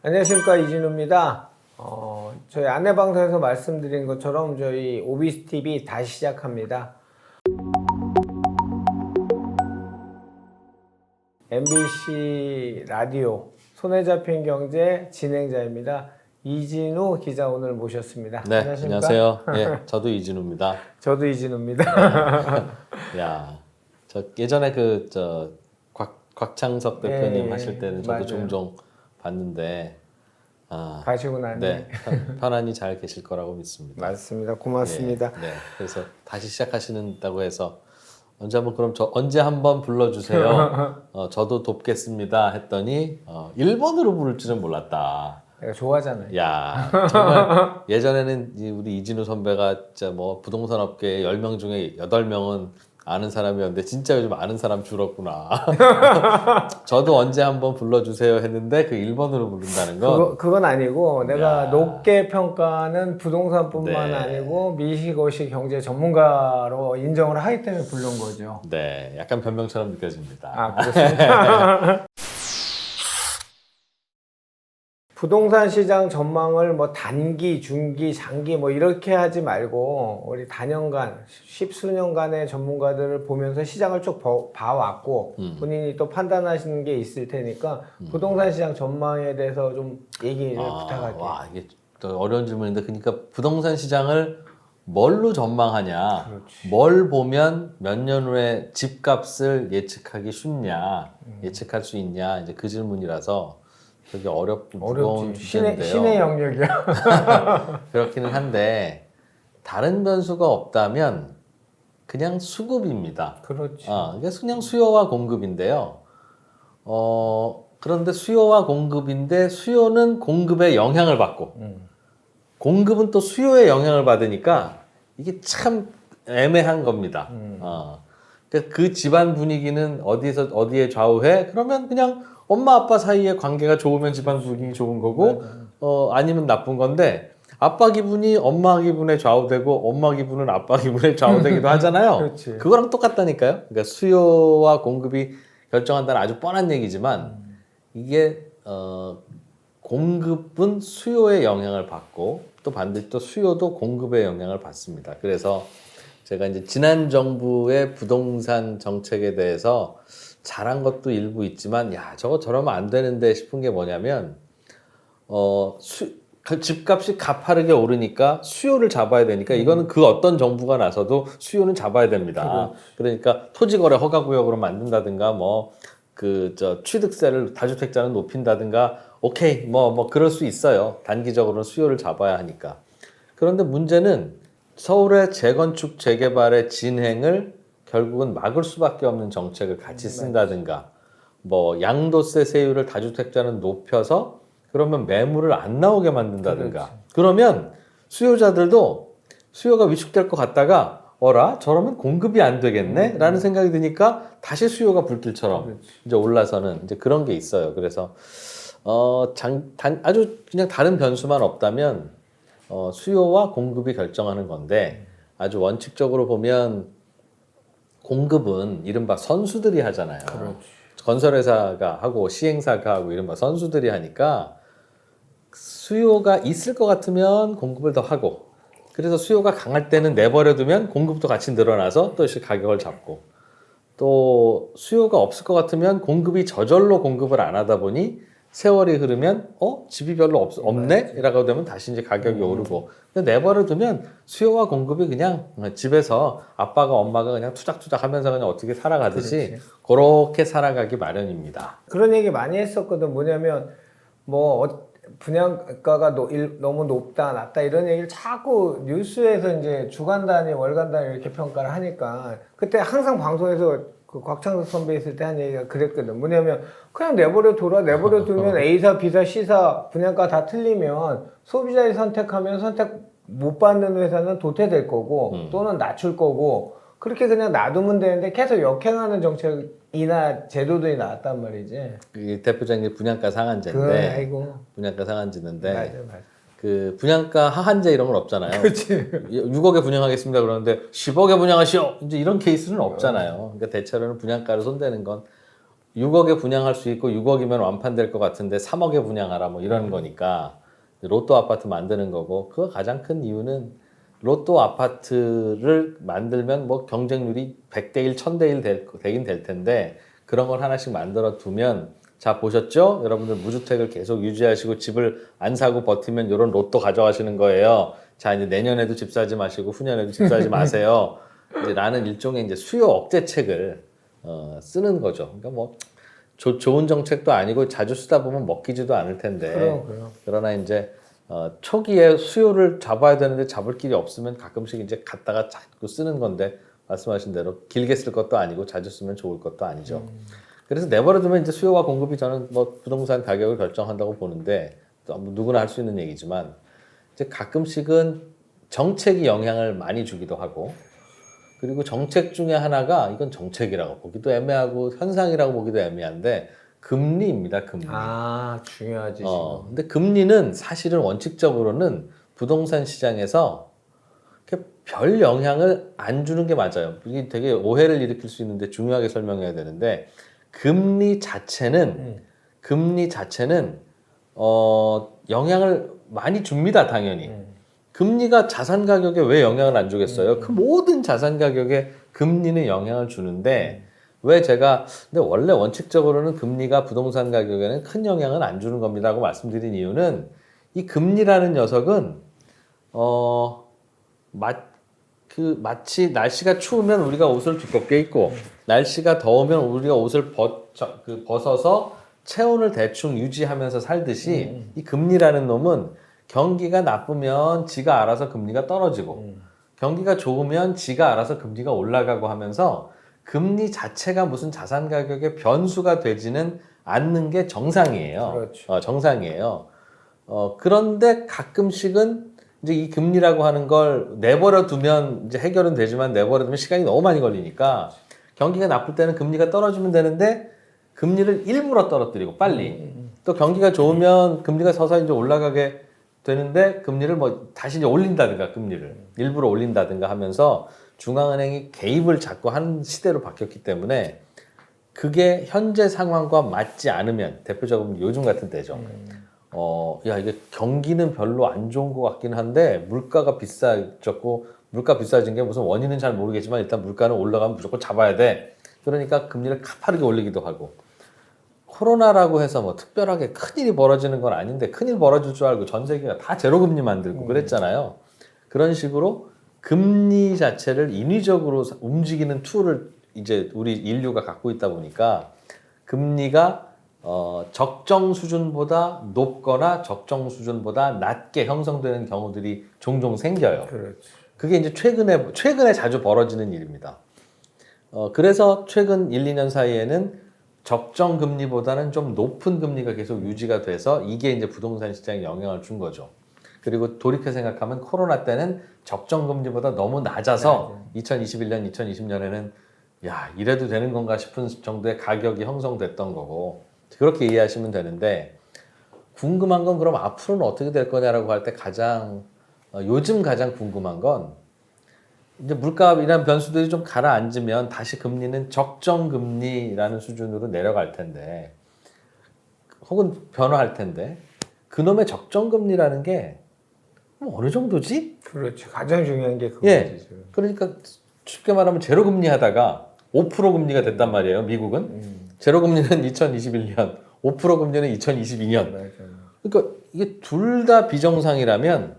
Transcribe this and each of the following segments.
안녕하십니까, 이진우입니다. 저희 안내방송에서 말씀드린 것처럼 저희 OBSTV 다시 시작합니다. MBC 라디오 손에 잡힌 경제 진행자입니다. 이진우 기자 오늘 모셨습니다. 네, 안녕하십니까? 안녕하세요. 예, 저도 이진우입니다. 저도 이진우입니다. 야, 저 예전에 곽창석 대표님 예, 하실 때는 저도 맞아요. 종종 봤는데 가시고 나니. 네, 편안히 잘 계실 거라고 믿습니다. 맞습니다. 고맙습니다. 예, 네, 그래서 다시 시작하시는다고 해서 언제 한번 불러주세요. 저도 돕겠습니다. 했더니 1번으로 부를 줄은 몰랐다. 내가 좋아하잖아요. 야, 정말 예전에는 우리 이진우 선배가 진짜 뭐 부동산 업계 10명 중에 8명은 아는 사람이었는데 진짜 요즘 아는 사람 줄었구나. 저도 언제 한번 불러주세요 했는데 그 1번으로 부른다는 건 그건 아니고 내가 야. 높게 평가하는 부동산뿐만 네. 아니고 미시거시 경제 전문가로 인정을 하기 때문에 부른 거죠. 네, 약간 변명처럼 느껴집니다. 아, 그렇습니까? 부동산 시장 전망을 뭐 단기, 중기, 장기 뭐 이렇게 하지 말고 우리 단연간, 십수년간의 전문가들을 보면서 시장을 쭉 봐왔고 본인이 또 판단하시는 게 있을 테니까 부동산 시장 전망에 대해서 좀 얘기를 부탁할게요. 와, 이게 또 어려운 질문인데 그러니까 부동산 시장을 뭘로 전망하냐, 그렇지. 뭘 보면 몇 년 후에 집값을 예측하기 쉽냐, 예측할 수 있냐, 이제 그 질문이라서 되게 어렵고 무거운 어렵지. 주제인데요. 신의 영역이야. 그렇기는 한데 다른 변수가 없다면 그냥 수급입니다. 그렇지. 이게 그냥 수요와 공급인데요. 그런데 수요와 공급인데 수요는 공급의 영향을 받고 공급은 또 수요의 영향을 받으니까 이게 참 애매한 겁니다. 그러니까 그 집안 분위기는 어디에 좌우해? 그러면 그냥 엄마 아빠 사이의 관계가 좋으면 집안 분위기 좋은 거고 아니면 나쁜 건데 아빠 기분이 엄마 기분에 좌우되고 엄마 기분은 아빠 기분에 좌우되기도 하잖아요. 그렇지. 그거랑 똑같다니까요. 그러니까 수요와 공급이 결정한다는 아주 뻔한 얘기지만 이게 공급은 수요의 영향을 받고 또 반드시 또 수요도 공급의 영향을 받습니다. 그래서 제가 이제 지난 정부의 부동산 정책에 대해서 잘한 것도 일부 있지만 야 저거 저러면 안 되는데 싶은 게 뭐냐면 집값이 가파르게 오르니까 수요를 잡아야 되니까 이거는 그 어떤 정부가 나서도 수요는 잡아야 됩니다. 그러니까 토지거래 허가구역으로 만든다든가 뭐 취득세를 다주택자는 높인다든가 오케이 뭐 그럴 수 있어요. 단기적으로는 수요를 잡아야 하니까. 그런데 문제는 서울의 재건축 재개발의 진행을 결국은 막을 수밖에 없는 정책을 같이 쓴다든가 뭐 양도세 세율을 다주택자는 높여서 그러면 매물을 안 나오게 만든다든가 그러면 수요자들도 수요가 위축될 것 같다가 저러면 공급이 안 되겠네 라는 생각이 드니까 다시 수요가 불길처럼 이제 올라서는 이제 그런 게 있어요. 그래서 아주 그냥 다른 변수만 없다면 수요와 공급이 결정하는 건데 아주 원칙적으로 보면 공급은 이른바 선수들이 하잖아요. 그렇지. 건설회사가 하고 시행사가 하고 이른바 선수들이 하니까 수요가 있을 것 같으면 공급을 더 하고 그래서 수요가 강할 때는 내버려두면 공급도 같이 늘어나서 또 가격을 잡고 또 수요가 없을 것 같으면 공급이 저절로 공급을 안 하다 보니 세월이 흐르면 집이 별로 없네? 라고 되면 다시 이제 가격이 오르고 내버려두면 수요와 공급이 그냥 집에서 아빠가 엄마가 그냥 투작투작 하면서 그냥 어떻게 살아가듯이 그렇게 살아가기 마련입니다. 그런 얘기 많이 했었거든. 뭐냐면 분양가가 너무 높다 낮다 이런 얘기를 자꾸 뉴스에서 이제 주간 단위 월간 단위 이렇게 평가를 하니까 그때 항상 방송에서 그 곽창석 선배 있을 때 한 얘기가 그랬거든. 뭐냐면 그냥 내버려 두면 A사, B사, C사 분양가 다 틀리면 소비자의 선택하면 선택 못 받는 회사는 도태될 거고 또는 낮출 거고 그렇게 그냥 놔두면 되는데 계속 역행하는 정책이나 제도들이 나왔단 말이지. 그 대표적인 게 분양가 상한제인데 분양가 상한제인데 맞아. 그 분양가 하한제 이런 건 없잖아요. 그렇지. 6억에 분양하겠습니다 그러는데 10억에 분양하시오 이제 이런 케이스는 없잖아요. 그러니까 대체로는 분양가를 손대는 건 6억에 분양할 수 있고 6억이면 완판될 것 같은데 3억에 분양하라 뭐 이런 거니까 로또 아파트 만드는 거고 그 가장 큰 이유는 로또 아파트를 만들면 뭐 경쟁률이 100대 1, 1000대 1 되긴 될 텐데 그런 걸 하나씩 만들어 두면 자 보셨죠? 여러분들 무주택을 계속 유지하시고 집을 안 사고 버티면 이런 로또 가져가시는 거예요. 자 이제 내년에도 집 사지 마시고 후년에도 집 사지 마세요. 이제 라는 일종의 이제 수요 억제책을 쓰는 거죠. 그러니까 뭐 좋은 정책도 아니고 자주 쓰다 보면 먹히지도 않을 텐데. 그럼. 그러나 이제 초기에 수요를 잡아야 되는데 잡을 길이 없으면 가끔씩 이제 갖다가 자꾸 쓰는 건데 말씀하신 대로 길게 쓸 것도 아니고 자주 쓰면 좋을 것도 아니죠. 그래서 내버려두면 이제 수요와 공급이 저는 뭐 부동산 가격을 결정한다고 보는데 또 누구나 할 수 있는 얘기지만 이제 가끔씩은 정책이 영향을 많이 주기도 하고 그리고 정책 중에 하나가 이건 정책이라고 보기도 애매하고 현상이라고 보기도 애매한데 금리입니다. 금리. 아 중요하지 지금. 근데 금리는 사실은 원칙적으로는 부동산 시장에서 이렇게 별 영향을 안 주는 게 맞아요. 이게 되게 오해를 일으킬 수 있는데 중요하게 설명해야 되는데 금리 자체는 영향을 많이 줍니다. 당연히. 금리가 자산 가격에 왜 영향을 안 주겠어요? 그 모든 자산 가격에 금리는 영향을 주는데 왜 제가 근데 원래 원칙적으로는 금리가 부동산 가격에는 큰 영향은 안 주는 겁니다라고 말씀드린 이유는 이 금리라는 녀석은 마치 날씨가 추우면 우리가 옷을 두껍게 입고 날씨가 더우면 우리가 옷을 벗어서 체온을 대충 유지하면서 살듯이 이 금리라는 놈은 경기가 나쁘면 지가 알아서 금리가 떨어지고 경기가 좋으면 지가 알아서 금리가 올라가고 하면서 금리 자체가 무슨 자산 가격의 변수가 되지는 않는 게 정상이에요. 그렇죠. 정상이에요. 그런데 가끔씩은 이제 이 금리라고 하는 걸 내버려 두면 이제 해결은 되지만 내버려 두면 시간이 너무 많이 걸리니까 경기가 나쁠 때는 금리가 떨어지면 되는데 금리를 일부러 떨어뜨리고 빨리 또 경기가 좋으면 금리가 서서히 이제 올라가게 되는데 금리를 뭐 다시 이제 올린다든가 금리를 일부러 올린다든가 하면서 중앙은행이 개입을 자꾸 하는 시대로 바뀌었기 때문에 그게 현재 상황과 맞지 않으면 대표적으로 요즘 같은 때죠. 야 이게 경기는 별로 안 좋은 것 같긴 한데 물가가 비싸졌고 물가 비싸진 게 무슨 원인은 잘 모르겠지만 일단 물가는 올라가면 무조건 잡아야 돼. 그러니까 금리를 가파르게 올리기도 하고 코로나라고 해서 뭐 특별하게 큰일이 벌어지는 건 아닌데 큰일 벌어질 줄 알고 전 세계가 다 제로금리 만들고 그랬잖아요. 그런 식으로 금리 자체를 인위적으로 움직이는 툴을 이제 우리 인류가 갖고 있다 보니까 금리가 적정 수준보다 높거나 적정 수준보다 낮게 형성되는 경우들이 종종 생겨요. 그렇지. 그게 이제 최근에 자주 벌어지는 일입니다. 그래서 최근 1, 2년 사이에는 적정 금리보다는 좀 높은 금리가 계속 유지가 돼서 이게 이제 부동산 시장에 영향을 준 거죠. 그리고 돌이켜 생각하면 코로나 때는 적정 금리보다 너무 낮아서 2021년, 2020년에는 야 이래도 되는 건가 싶은 정도의 가격이 형성됐던 거고 그렇게 이해하시면 되는데 궁금한 건 그럼 앞으로는 어떻게 될 거냐라고 할 때 요즘 가장 궁금한 건 이제 물가이란 변수들이 좀 가라앉으면 다시 금리는 적정 금리라는 수준으로 내려갈 텐데 혹은 변화할 텐데 그놈의 적정 금리라는 게 어느 정도지? 그렇지. 가장 중요한 게 그거지. 예. 지금. 그러니까 쉽게 말하면 제로 금리 하다가 5% 금리가 됐단 말이에요. 미국은 제로 금리는 2021년, 5% 금리는 2022년. 맞아요. 그러니까 이게 둘 다 비정상이라면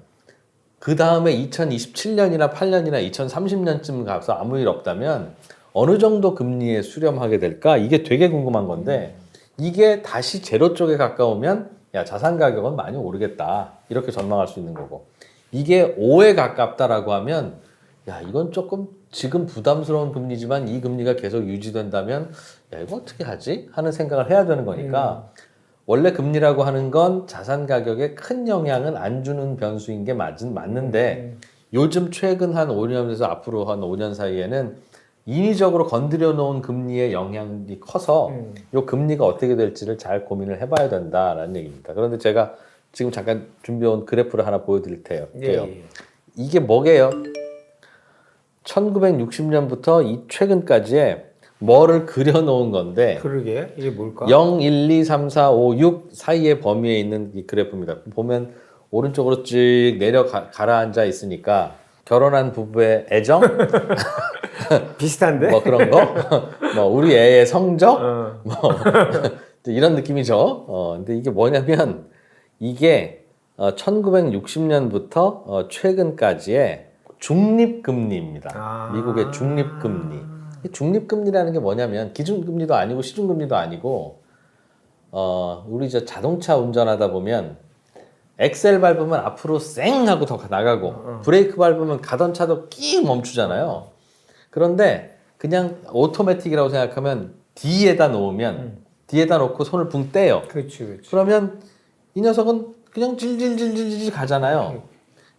그 다음에 2027년이나 8년이나 2030년쯤 가서 아무 일 없다면 어느 정도 금리에 수렴하게 될까? 이게 되게 궁금한 건데 이게 다시 제로 쪽에 가까우면 야 자산 가격은 많이 오르겠다 이렇게 전망할 수 있는 거고 이게 5에 가깝다라고 하면 야 이건 조금 지금 부담스러운 금리지만 이 금리가 계속 유지된다면 야 이거 어떻게 하지? 하는 생각을 해야 되는 거니까 원래 금리라고 하는 건 자산 가격에 큰 영향은 안 주는 변수인 게 맞는데 요즘 최근 한 5년에서 앞으로 한 5년 사이에는 인위적으로 건드려 놓은 금리의 영향이 커서 이 금리가 어떻게 될지를 잘 고민을 해봐야 된다라는 얘기입니다. 그런데 제가 지금 잠깐 준비해온 그래프를 하나 보여드릴 테요. 예. 이게 뭐게요? 1960년부터 이 최근까지의 뭐를 그려놓은 건데 그러게 이게 뭘까? 0, 1, 2, 3, 4, 5, 6 사이의 범위에 있는 이 그래프입니다. 보면 오른쪽으로 쭉 내려 가라앉아 있으니까 결혼한 부부의 애정, 비슷한데? 뭐 그런 거, 뭐 우리 애의 성적, 어. 뭐 이런 느낌이죠. 근데 이게 뭐냐면 이게 1960년부터 최근까지의 중립금리입니다. 아. 미국의 중립금리. 이 중립금리라는 게 뭐냐면 기준금리도 아니고 시중금리도 아니고 우리 저 자동차 운전하다 보면 엑셀 밟으면 앞으로 쌩 하고 더 나가고 브레이크 밟으면 가던 차도 끼 멈추잖아요. 그런데 그냥 오토매틱이라고 생각하면 D에다 놓으면 D에다 놓고 손을 붕 떼요. 그렇지. 그러면 이 녀석은 그냥 질질질질질 가잖아요.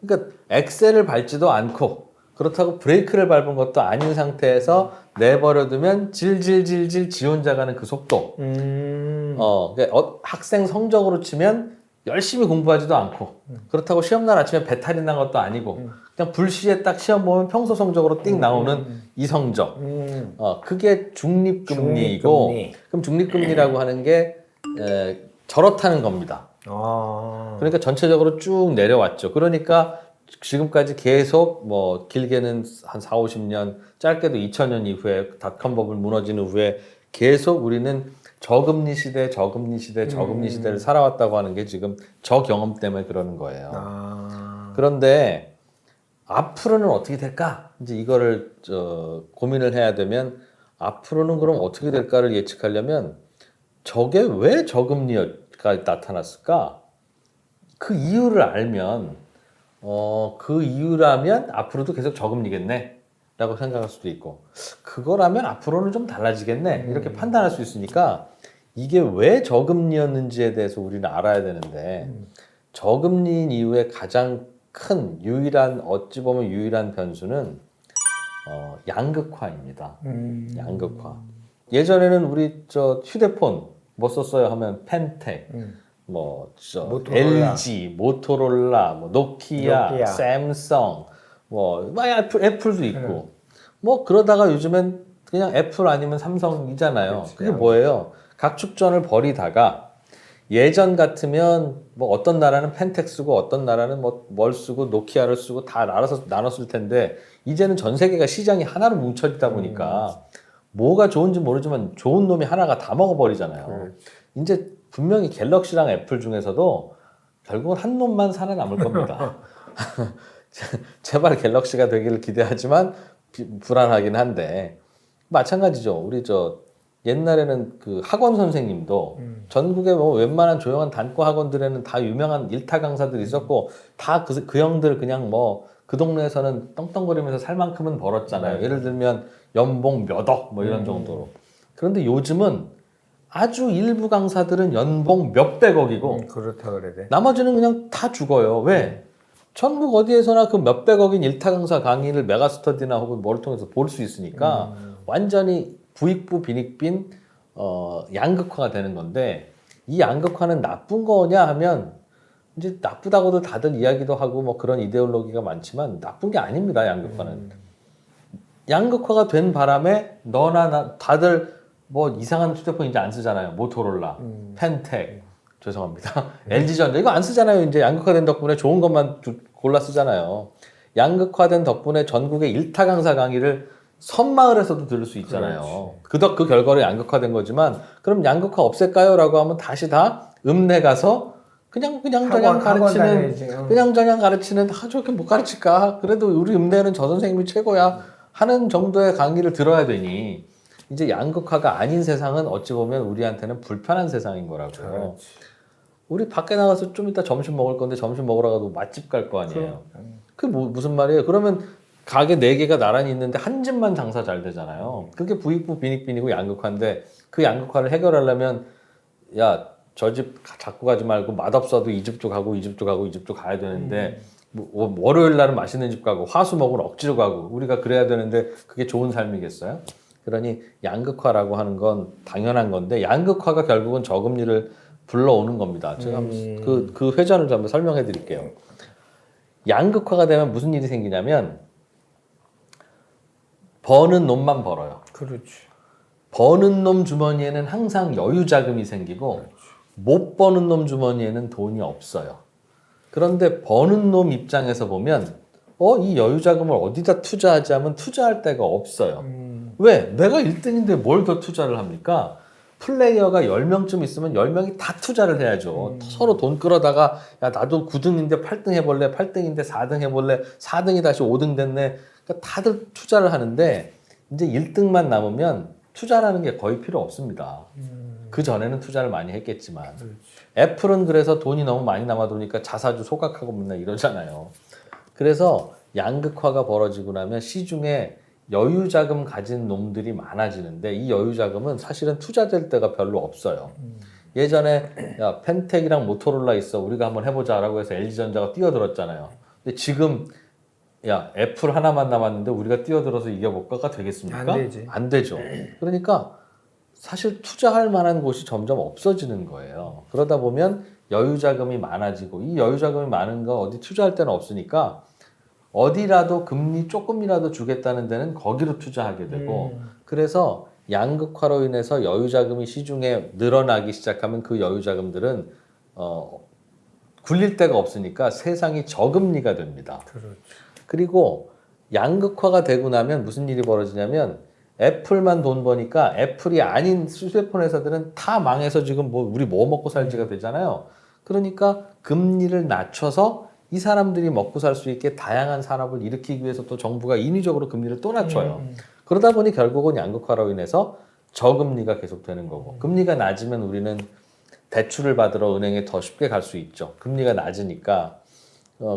그러니까 엑셀을 밟지도 않고 그렇다고 브레이크를 밟은 것도 아닌 상태에서 내버려두면 질질질질 지 혼자 가는 그 속도. 그러니까 학생 성적으로 치면 열심히 공부하지도 않고 그렇다고 시험날 아침에 배탈이 난 것도 아니고 그냥 불시에 딱 시험 보면 평소 성적으로 띵 나오는 이 성적. 그게 중립금리이고 중립금리. 그럼 중립금리라고 하는 게 저렇다는 겁니다. 아. 그러니까 전체적으로 쭉 내려왔죠. 그러니까 지금까지 계속 뭐 길게는 한 4, 50년, 짧게도 2000년 이후에 닷컴 버블 무너진 후에 계속 우리는 저금리 시대, 저금리 시대, 저금리 시대를 살아왔다고 하는 게 지금 저 경험 때문에 그러는 거예요. 아. 그런데 앞으로는 어떻게 될까? 이제 이거를 고민을 해야 되면 앞으로는 그럼 어떻게 될까를 예측하려면 저게 왜 저금리가 나타났을까? 그 이유를 알면 그 이유라면 앞으로도 계속 저금리겠네 라고 생각할 수도 있고 그거라면 앞으로는 좀 달라지겠네 이렇게 판단할 수 있으니까 이게 왜 저금리였는지에 대해서 우리는 알아야 되는데 저금리인 이후에 가장 큰 유일한 어찌 보면 유일한 변수는 양극화입니다. 양극화. 예전에는 우리 저 휴대폰 뭐 썼어요 하면 펜텍, 모토로라. LG, 모토로라, 뭐 노키아, 삼성, 뭐 애플도 있고 뭐 그러다가 요즘엔 그냥 애플 아니면 삼성이잖아요. 그렇지. 그게 뭐예요? 각축전을 벌이다가 예전 같으면 뭐 어떤 나라는 펜텍 쓰고 어떤 나라는 뭐 뭘 쓰고 노키아를 쓰고 다 나눴을 텐데 이제는 전 세계가 시장이 하나로 뭉쳐지다 보니까 뭐가 좋은지 모르지만 좋은 놈이 하나가 다 먹어버리잖아요. 이제 분명히 갤럭시랑 애플 중에서도 결국은 한 놈만 살아남을 겁니다. 제발 갤럭시가 되기를 기대하지만 불안하긴 한데 마찬가지죠. 우리 옛날에는 그 학원 선생님도 전국에 뭐 웬만한 조용한 단과 학원들에는 다 유명한 일타 강사들이 있었고 다 그 형들 그냥 뭐 그 동네에서는 떵떵거리면서 살 만큼은 벌었잖아요. 예를 들면 연봉 몇 억 뭐 이런 정도로. 그런데 요즘은 아주 일부 강사들은 연봉 몇백억이고 그렇다 그래야 돼. 나머지는 그냥 다 죽어요. 왜? 전국 어디에서나 그 몇백억인 일타 강사 강의를 메가스터디나 혹은 뭘 통해서 볼 수 있으니까 완전히 부익부 빈익빈 양극화가 되는 건데 이 양극화는 나쁜 거냐 하면 이제 나쁘다고도 다들 이야기도 하고 뭐 그런 이데올로기가 많지만 나쁜 게 아닙니다. 양극화는. 양극화가 된 바람에 너나 나 다들 뭐 이상한 휴대폰 이제 안 쓰잖아요. 모토로라, 펜텍, 죄송합니다. LG전자 이거 안 쓰잖아요. 이제 양극화된 덕분에 좋은 것만 골라 쓰잖아요. 양극화된 덕분에 전국의 일타 강사 강의를 섬마을에서도 들을 수 있잖아요. 그 결과로 양극화된 거지만 그럼 양극화 없앨까요?라고 하면 다시 다 읍내 가서 그냥저냥 가르치는 저렇게 못 가르칠까? 그래도 우리 읍내는 저 선생님이 최고야 하는 정도의 강의를 들어야 되니 이제 양극화가 아닌 세상은 어찌 보면 우리한테는 불편한 세상인 거라고요. 그렇지. 우리 밖에 나가서 좀 이따 점심 먹을 건데 점심 먹으러 가도 맛집 갈 거 아니에요. 그게 무슨 말이에요? 그러면 가게 4개가 나란히 있는데 한 집만 장사 잘 되잖아요. 그게 부익부 빈익빈이고 양극화인데 그 양극화를 해결하려면 야, 저 집 자꾸 가지 말고 맛없어도 이 집도 가고 이 집도 가고 이 집도 가야 되는데 뭐 월요일 날은 맛있는 집 가고 화수목은 억지로 가고 우리가 그래야 되는데 그게 좋은 삶이겠어요? 그러니 양극화라고 하는 건 당연한 건데 양극화가 결국은 저금리를 불러오는 겁니다. 제가 그 회전을 좀 한번 설명해 드릴게요. 양극화가 되면 무슨 일이 생기냐면 버는 놈만 벌어요. 그렇지. 버는 놈 주머니에는 항상 여유 자금이 생기고 못 버는 놈 주머니에는 돈이 없어요. 그런데 버는 놈 입장에서 보면 이 여유 자금을 어디다 투자하지 하면 투자할 데가 없어요. 왜? 내가 1등인데 뭘 더 투자를 합니까? 플레이어가 10명쯤 있으면 10명이 다 투자를 해야죠. 서로 돈 끌어다가 야 나도 9등인데 8등 해볼래? 8등인데 4등 해볼래? 4등이 다시 5등 됐네. 그러니까 다들 투자를 하는데 이제 1등만 남으면 투자라는 게 거의 필요 없습니다. 그 전에는 투자를 많이 했겠지만 애플은 그래서 돈이 너무 많이 남아도니까 자사주 소각하고 맨날 이러잖아요. 그래서 양극화가 벌어지고 나면 시중에 여유 자금 가진 놈들이 많아지는데 이 여유 자금은 사실은 투자될 데가 별로 없어요. 예전에 야 펜텍이랑 모토로라 있어 우리가 한번 해보자라고 해서 LG전자가 뛰어들었잖아요. 근데 지금 야 애플 하나만 남았는데 우리가 뛰어들어서 이겨볼까가 되겠습니까? 안 되지. 안 되죠. 그러니까 사실 투자할 만한 곳이 점점 없어지는 거예요. 그러다 보면 여유 자금이 많아지고 이 여유 자금이 많은 거 어디 투자할 데는 없으니까 어디라도 금리 조금이라도 주겠다는 데는 거기로 투자하게 되고 그래서 양극화로 인해서 여유 자금이 시중에 늘어나기 시작하면 그 여유 자금들은 굴릴 데가 없으니까 세상이 저금리가 됩니다. 그렇죠. 그리고 양극화가 되고 나면 무슨 일이 벌어지냐면 애플만 돈 버니까 애플이 아닌 휴대폰 회사들은 다 망해서 지금 우리 뭐 먹고 살지가 되잖아요. 그러니까 금리를 낮춰서 이 사람들이 먹고 살 수 있게 다양한 산업을 일으키기 위해서 또 정부가 인위적으로 금리를 또 낮춰요. 그러다 보니 결국은 양극화로 인해서 저금리가 계속되는 거고 금리가 낮으면 우리는 대출을 받으러 은행에 더 쉽게 갈 수 있죠. 금리가 낮으니까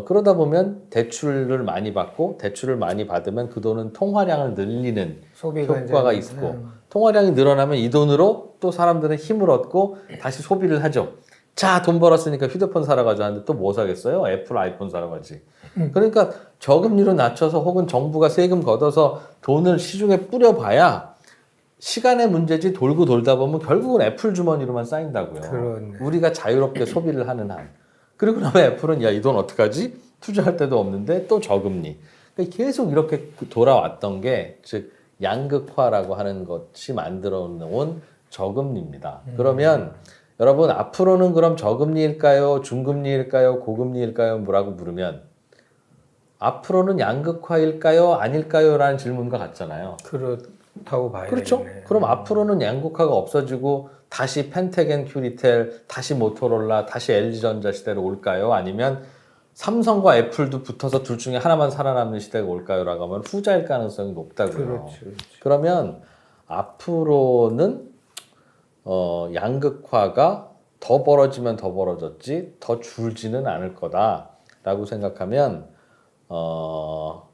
그러다 보면 대출을 많이 받고 대출을 많이 받으면 그 돈은 통화량을 늘리는 효과가 있고 통화량이 늘어나면 이 돈으로 또 사람들은 힘을 얻고 다시 소비를 하죠. 자, 돈 벌었으니까 휴대폰 사러 가자 하는데 또 뭐 사겠어요? 애플 아이폰 사러 가지. 그러니까 저금리로 낮춰서 혹은 정부가 세금 걷어서 돈을 시중에 뿌려봐야 시간의 문제지 돌고 돌다 보면 결국은 애플 주머니로만 쌓인다고요. 그렇네. 우리가 자유롭게 소비를 하는 한. 그리고 나면 애플은 야, 이 돈 어떡하지? 투자할 데도 없는데 또 저금리. 그러니까 계속 이렇게 돌아왔던 게 즉 양극화라고 하는 것이 만들어 놓은 저금리입니다. 그러면 여러분 앞으로는 그럼 저금리일까요? 중금리일까요? 고금리일까요? 뭐라고 물으면 앞으로는 양극화일까요? 아닐까요? 라는 질문과 같잖아요. 그렇다고 봐야겠네. 그렇죠? 그럼 앞으로는 양극화가 없어지고 다시 펜텍 큐리텔, 다시 모토로라, 다시 LG전자 시대로 올까요? 아니면 삼성과 애플도 붙어서 둘 중에 하나만 살아남는 시대가 올까요? 라고 하면 후자일 가능성이 높다고요. 그렇죠. 그러면 앞으로는 양극화가 더 벌어지면 더 벌어졌지 더 줄지는 않을 거다라고 생각하면 더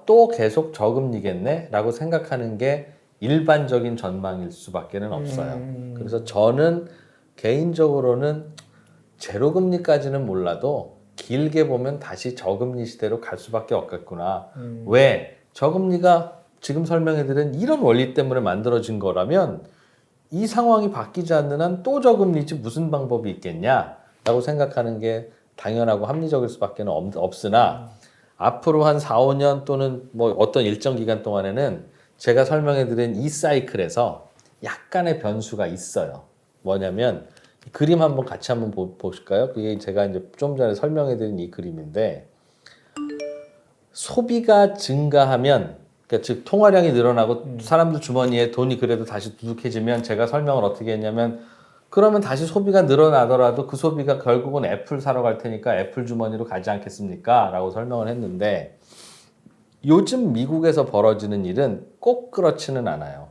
또 계속 저금리겠네라고 생각하는 게 일반적인 전망일 수밖에는 없어요. 그래서 저는 개인적으로는 제로금리까지는 몰라도 길게 보면 다시 저금리 시대로 갈 수밖에 없겠구나. 왜? 저금리가 지금 설명해드린 이런 원리 때문에 만들어진 거라면 이 상황이 바뀌지 않는 한 또 저금리지 무슨 방법이 있겠냐라고 생각하는 게 당연하고 합리적일 수밖에 없으나 앞으로 한 4, 5년 또는 뭐 어떤 일정 기간 동안에는 제가 설명해드린 이 사이클에서 약간의 변수가 있어요. 뭐냐면 그림 한번 같이 한번 보실까요? 그게 제가 이제 좀 전에 설명해드린 이 그림인데 소비가 증가하면 그러니까 즉 통화량이 늘어나고 사람들 주머니에 돈이 그래도 다시 두둑해지면 제가 설명을 어떻게 했냐면 그러면 다시 소비가 늘어나더라도 그 소비가 결국은 애플 사러 갈 테니까 애플 주머니로 가지 않겠습니까? 라고 설명을 했는데 요즘 미국에서 벌어지는 일은 꼭 그렇지는 않아요.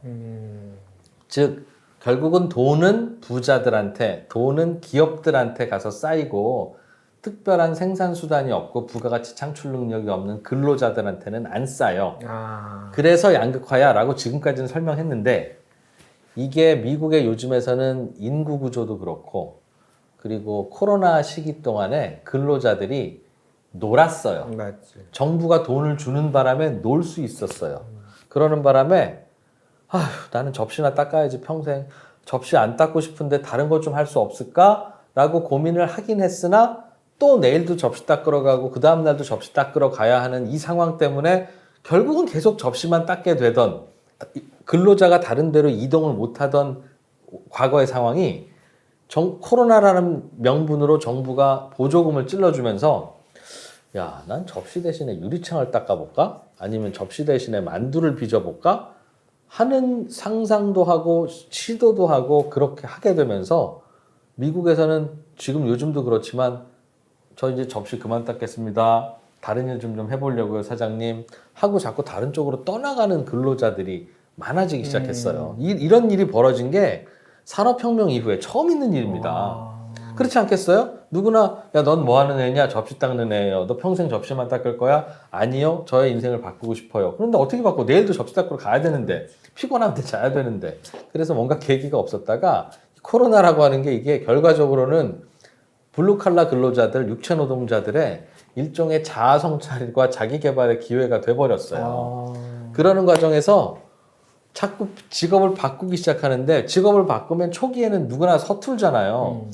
즉 결국은 돈은 부자들한테 돈은 기업들한테 가서 쌓이고 특별한 생산 수단이 없고 부가가치 창출 능력이 없는 근로자들한테는 안 쌓여. 그래서 양극화야라고 지금까지는 설명했는데 이게 미국의 요즘에서는 인구 구조도 그렇고 그리고 코로나 시기 동안에 근로자들이 놀았어요. 맞지. 정부가 돈을 주는 바람에 놀 수 있었어요. 그러는 바람에 아휴, 나는 접시나 닦아야지 평생. 접시 안 닦고 싶은데 다른 것 좀 할 수 없을까? 라고 고민을 하긴 했으나 또 내일도 접시 닦으러 가고 그 다음 날도 접시 닦으러 가야 하는 이 상황 때문에 결국은 계속 접시만 닦게 되던 근로자가 다른 데로 이동을 못하던 과거의 상황이 코로나라는 명분으로 정부가 보조금을 찔러주면서 야, 난 접시 대신에 유리창을 닦아볼까? 아니면 접시 대신에 만두를 빚어볼까? 하는 상상도 하고 시도도 하고 그렇게 하게 되면서 미국에서는 지금 요즘도 그렇지만 저 이제 접시 그만 닦겠습니다. 다른 일 좀 해보려고요, 사장님. 하고 자꾸 다른 쪽으로 떠나가는 근로자들이 많아지기 시작했어요. 이런 일이 벌어진 게 산업혁명 이후에 처음 있는 일입니다. 그렇지 않겠어요? 누구나 야, 넌 뭐 하는 애냐? 접시 닦는 애예요. 너 평생 접시만 닦을 거야? 아니요. 저의 인생을 바꾸고 싶어요. 그런데 어떻게 바꿔? 내일도 접시 닦으러 가야 되는데 피곤한데 자야 되는데. 그래서 뭔가 계기가 없었다가 코로나라고 하는 게 이게 결과적으로는 블루칼라 근로자들, 육체 노동자들의 일종의 자아 성찰과 자기 개발의 기회가 돼버렸어요. 그러는 과정에서 자꾸 직업을 바꾸기 시작하는데 직업을 바꾸면 초기에는 누구나 서툴잖아요.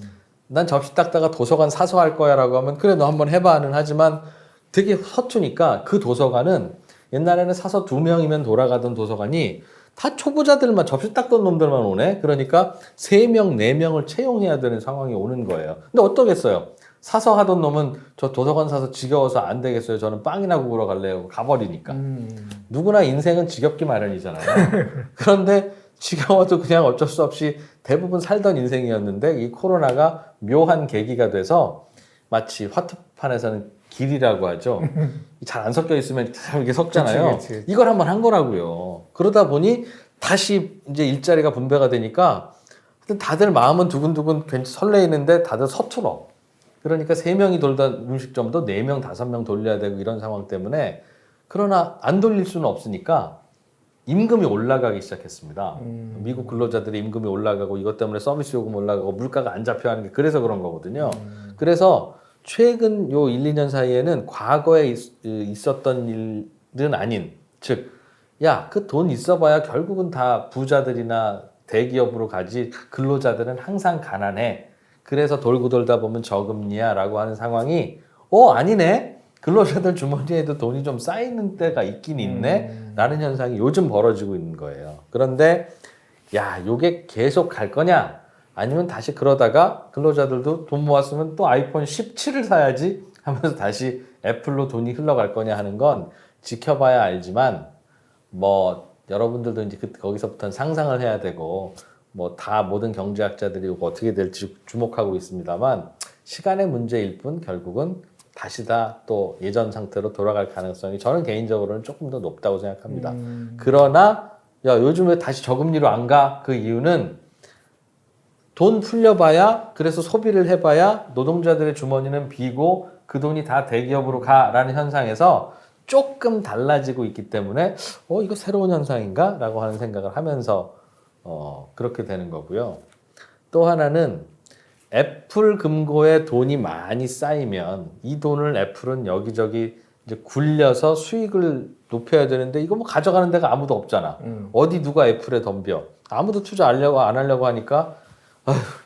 난 접시 닦다가 도서관 사서 할 거야 라고 하면 그래 너 한번 해봐는 하지만 되게 서투니까 그 도서관은 옛날에는 사서 2명이면 돌아가던 도서관이 다 초보자들만 접시 닦던 놈들만 오네. 그러니까 3명, 4명을 채용해야 되는 상황이 오는 거예요. 근데 어떠겠어요? 사서 하던 놈은 저 도서관 사서 지겨워서 안 되겠어요. 저는 빵이나 구우러 갈래요. 가버리니까. 누구나 인생은 지겹기 마련이잖아요. 그런데 지겨워도 그냥 어쩔 수 없이 대부분 살던 인생이었는데 이 코로나가 묘한 계기가 돼서 마치 화투판에서는 길이라고 하죠. 잘 안 섞여 있으면 이렇게 섞잖아요. 그치. 이걸 한번 한 거라고요. 그러다 보니 다시 이제 일자리가 분배가 되니까 다들 마음은 두근두근 괜히 설레이는데 다들 서툴어. 그러니까 3명이 돌던 음식점도 4명, 5명 돌려야 되고 이런 상황 때문에 그러나 안 돌릴 수는 없으니까 임금이 올라가기 시작했습니다. 미국 근로자들의 임금이 올라가고 이것 때문에 서비스 요금 올라가고 물가가 안 잡혀 하는 게 그래서 그런 거거든요. 그래서 최근 요 1, 2년 사이에는 과거에 있었던 일은 아닌 즉 야, 그 돈 있어봐야 결국은 다 부자들이나 대기업으로 가지 근로자들은 항상 가난해. 그래서 돌고 돌다 보면 저금리야 라고 하는 상황이 아니네. 근로자들 주머니에도 돈이 좀 쌓이는 때가 있긴 있네 라는 현상이 요즘 벌어지고 있는 거예요. 그런데 야, 요게 계속 갈 거냐 아니면 다시 그러다가 근로자들도 돈 모았으면 또 아이폰 17을 사야지 하면서 다시 애플로 돈이 흘러갈 거냐 하는 건 지켜봐야 알지만 뭐 여러분들도 이제 거기서부터는 상상을 해야 되고 뭐 다 모든 경제학자들이 이거 어떻게 될지 주목하고 있습니다만 시간의 문제일 뿐 결국은 다시 다 또 예전 상태로 돌아갈 가능성이 저는 개인적으로는 조금 더 높다고 생각합니다. 그러나 야 요즘 왜 다시 저금리로 안 가? 그 이유는 돈 풀려봐야 그래서 소비를 해봐야 노동자들의 주머니는 비고 그 돈이 다 대기업으로 가라는 현상에서 조금 달라지고 있기 때문에 이거 새로운 현상인가? 라고 하는 생각을 하면서 그렇게 되는 거고요. 또 하나는 애플 금고에 돈이 많이 쌓이면 이 돈을 애플은 여기저기 이제 굴려서 수익을 높여야 되는데 이거 뭐 가져가는 데가 아무도 없잖아. 어디 누가 애플에 덤벼. 아무도 투자 안 하려고 하니까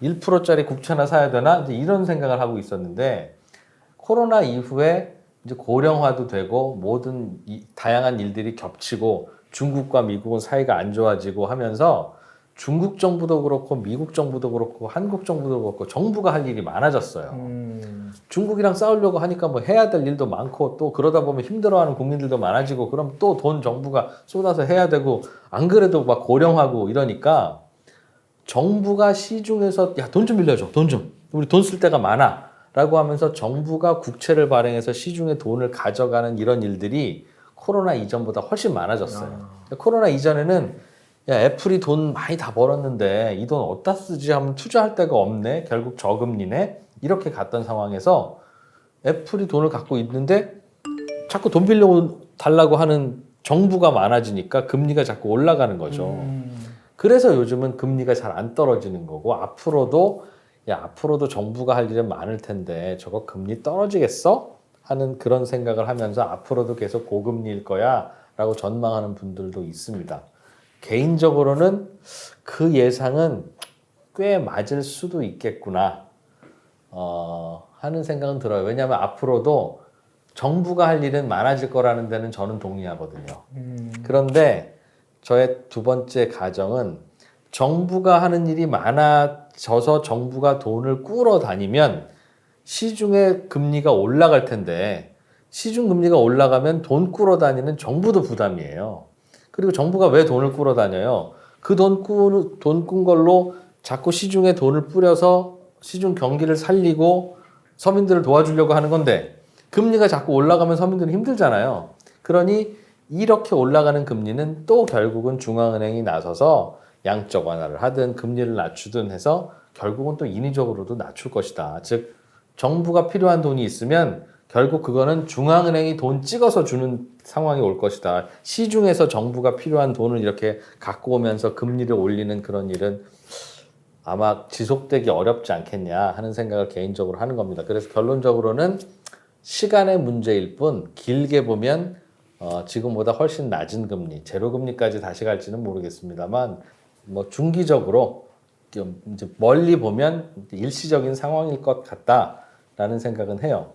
1%짜리 국채나 사야 되나? 이제 이런 생각을 하고 있었는데 코로나 이후에 이제 고령화도 되고 모든 다양한 일들이 겹치고 중국과 미국은 사이가 안 좋아지고 하면서 중국 정부도 그렇고 미국 정부도 그렇고 한국 정부도 그렇고 정부가 할 일이 많아졌어요. 중국이랑 싸우려고 하니까 뭐 해야 될 일도 많고 또 그러다 보면 힘들어하는 국민들도 많아지고 그럼 또 돈 정부가 쏟아서 해야 되고 안 그래도 막 고령하고 이러니까 정부가 시중에서 야, 돈 좀 빌려줘. 돈 좀. 우리 돈 쓸 데가 많아. 라고 하면서 정부가 국채를 발행해서 시중에 돈을 가져가는 이런 일들이 코로나 이전보다 훨씬 많아졌어요. 코로나 이전에는 야, 애플이 돈 많이 다 벌었는데 이 돈 어디다 쓰지 하면 투자할 데가 없네. 결국 저금리네. 이렇게 갔던 상황에서 애플이 돈을 갖고 있는데 자꾸 돈 달라고 하는 정부가 많아지니까 금리가 자꾸 올라가는 거죠. 그래서 요즘은 금리가 잘 안 떨어지는 거고 앞으로도 정부가 할 일은 많을 텐데 저거 금리 떨어지겠어? 하는 그런 생각을 하면서 앞으로도 계속 고금리일 거야 라고 전망하는 분들도 있습니다. 개인적으로는 그 예상은 꽤 맞을 수도 있겠구나 하는 생각은 들어요. 왜냐하면 앞으로도 정부가 할 일은 많아질 거라는 데는 저는 동의하거든요. 그런데 저의 두 번째 가정은 정부가 하는 일이 많아져서 정부가 돈을 꾸러 다니면 시중의 금리가 올라갈 텐데 시중 금리가 올라가면 돈 꾸러 다니는 정부도 부담이에요. 그리고 정부가 왜 돈을 꾸러 다녀요? 그 돈 꾼 걸로 자꾸 시중에 돈을 뿌려서 시중 경기를 살리고 서민들을 도와주려고 하는 건데 금리가 자꾸 올라가면 서민들은 힘들잖아요. 그러니 이렇게 올라가는 금리는 또 결국은 중앙은행이 나서서 양적 완화를 하든 금리를 낮추든 해서 결국은 또 인위적으로도 낮출 것이다. 즉 정부가 필요한 돈이 있으면 결국 그거는 중앙은행이 돈 찍어서 주는 상황이 올 것이다. 시중에서 정부가 필요한 돈을 이렇게 갖고 오면서 금리를 올리는 그런 일은 아마 지속되기 어렵지 않겠냐 하는 생각을 개인적으로 하는 겁니다. 그래서 결론적으로는 시간의 문제일 뿐 길게 보면 지금보다 훨씬 낮은 금리, 제로 금리까지 다시 갈지는 모르겠습니다만 뭐 중기적으로 좀 이제 멀리 보면 일시적인 상황일 것 같다라는 생각은 해요.